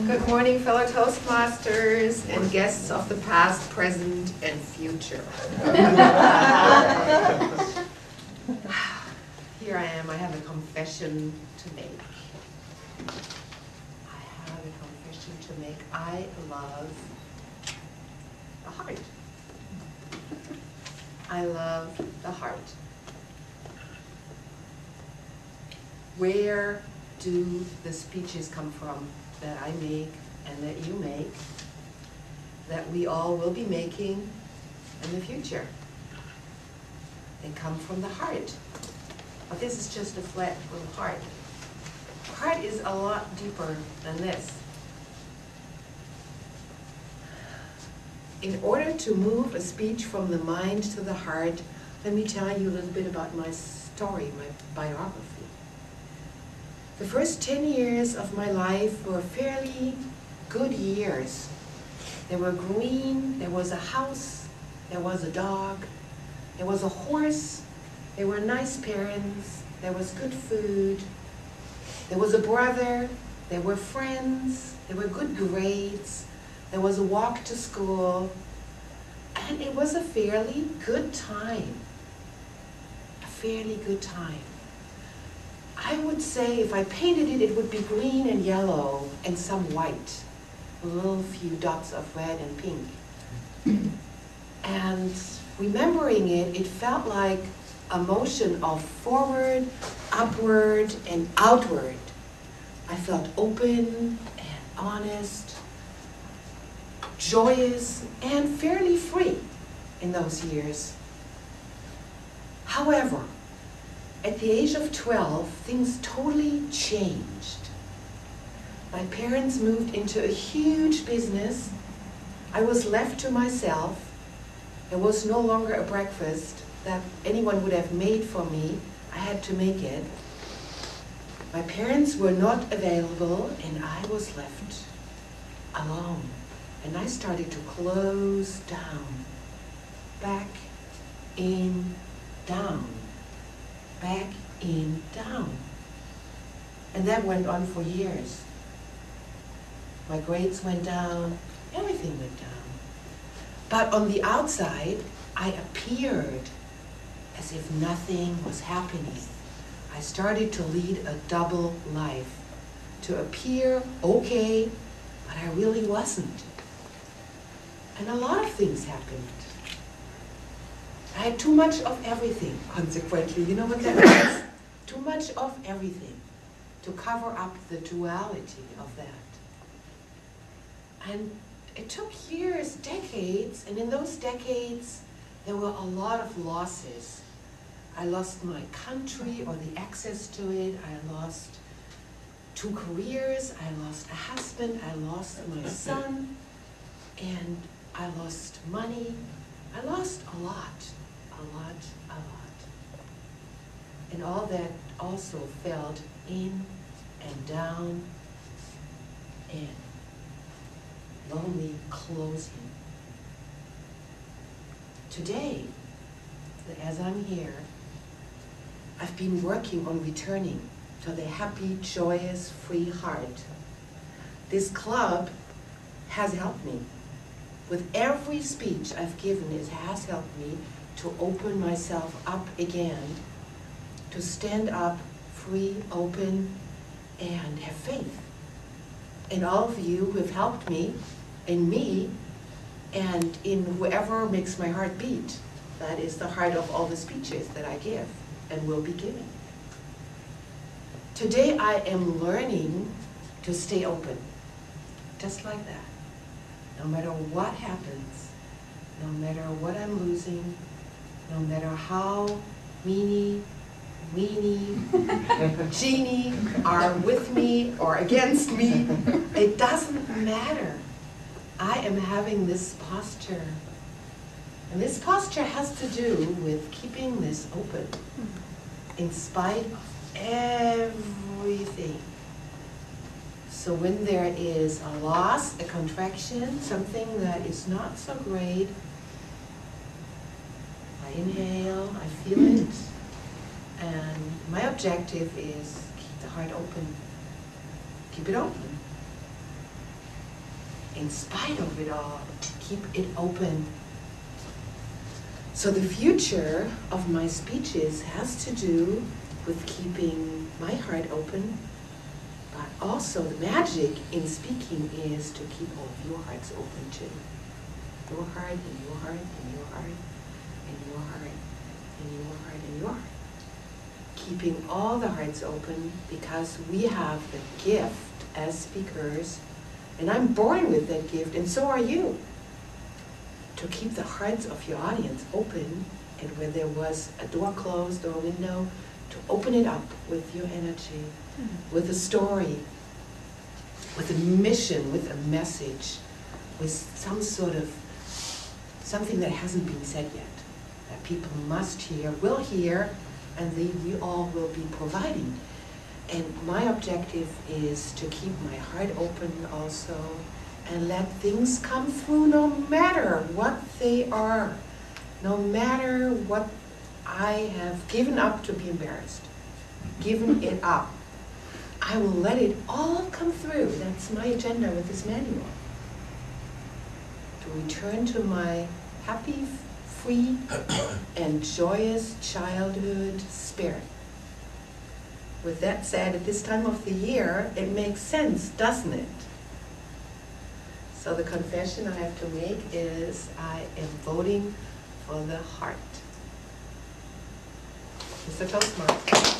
Good morning, fellow Toastmasters and guests of the past, present, and future. Here I am, I have a confession to make. I love the heart. I love the heart. Where do the speeches come from that I make and that you make, that we all will be making in the future? They come from the heart. But this is just a flat little heart. Heart is a lot deeper than this. In order to move a speech from the mind to the heart, let me tell you a little bit about my story, my biography. The first 10 years of my life were fairly good years. They were green, there was a house, there was a dog, there was a horse, there were nice parents, there was good food, there was a brother, there were friends, there were good grades, there was a walk to school, and it was a fairly good time. A fairly good time. I would say if I painted it, it would be green and yellow and some white, a little few dots of red and pink. And remembering it, it felt like a motion of forward, upward, and outward. I felt open and honest, joyous, and fairly free in those years. However, at the age of 12, things totally changed. My parents moved into a huge business. I was left to myself. There was no longer a breakfast that anyone would have made for me. I had to make it. My parents were not available, and I was left alone. And I started to close down, back in, down, back in, down. And that went on for years. My grades went down, everything went down. But on the outside, I appeared as if nothing was happening. I started to lead a double life, to appear okay, but I really wasn't. And a lot of things happened. I had too much of everything, consequently. You know what that means? Too much of everything to cover up the duality of that. And it took years, decades, and in those decades, there were a lot of losses. I lost my country or the access to it. I lost 2 careers. I lost a husband. I lost my son. And I lost money. I lost a lot, a lot, a lot. And all that also felt in and down and lonely closing. Today, as I'm here, I've been working on returning to the happy, joyous, free heart. This club has helped me. With every speech I've given, it has helped me to open myself up again, to stand up free, open, and have faith. And all of you who have helped me, in me, and in whoever makes my heart beat. That is the heart of all the speeches that I give and will be giving. Today I am learning to stay open, just like that. No matter what happens, no matter what I'm losing, no matter how meanie, weenie, genie are with me or against me, it doesn't matter. I am having this posture. And this posture has to do with keeping this open in spite of everything. So when there is a loss, a contraction, something that is not so great, I inhale, I feel it, and my objective is keep the heart open. Keep it open. in spite of it all, keep it open. So the future of my speeches has to do with keeping my heart open, but also the magic in speaking is to keep all of your hearts open too. Your heart and your heart and your heart and your heart and your heart and your heart. Keeping all the hearts open because we have the gift as speakers, and I'm born with that gift, and so are you, to keep the hearts of your audience open, and where there was a door closed or a window, to open it up with your energy, with a story, with a mission, with a message, with some sort of something that hasn't been said yet, that people must hear, will hear, and we all will be providing. And my objective is to keep my heart open also, and let things come through no matter what they are, no matter what I have given up to be embarrassed, given it up. I will let it all come through. That's my agenda with this manual. To return to my happy, free, and joyous childhood spirit. With that said, at this time of the year, it makes sense, doesn't it? So the confession I have to make is I am voting for the heart. Mr. Toastmaster.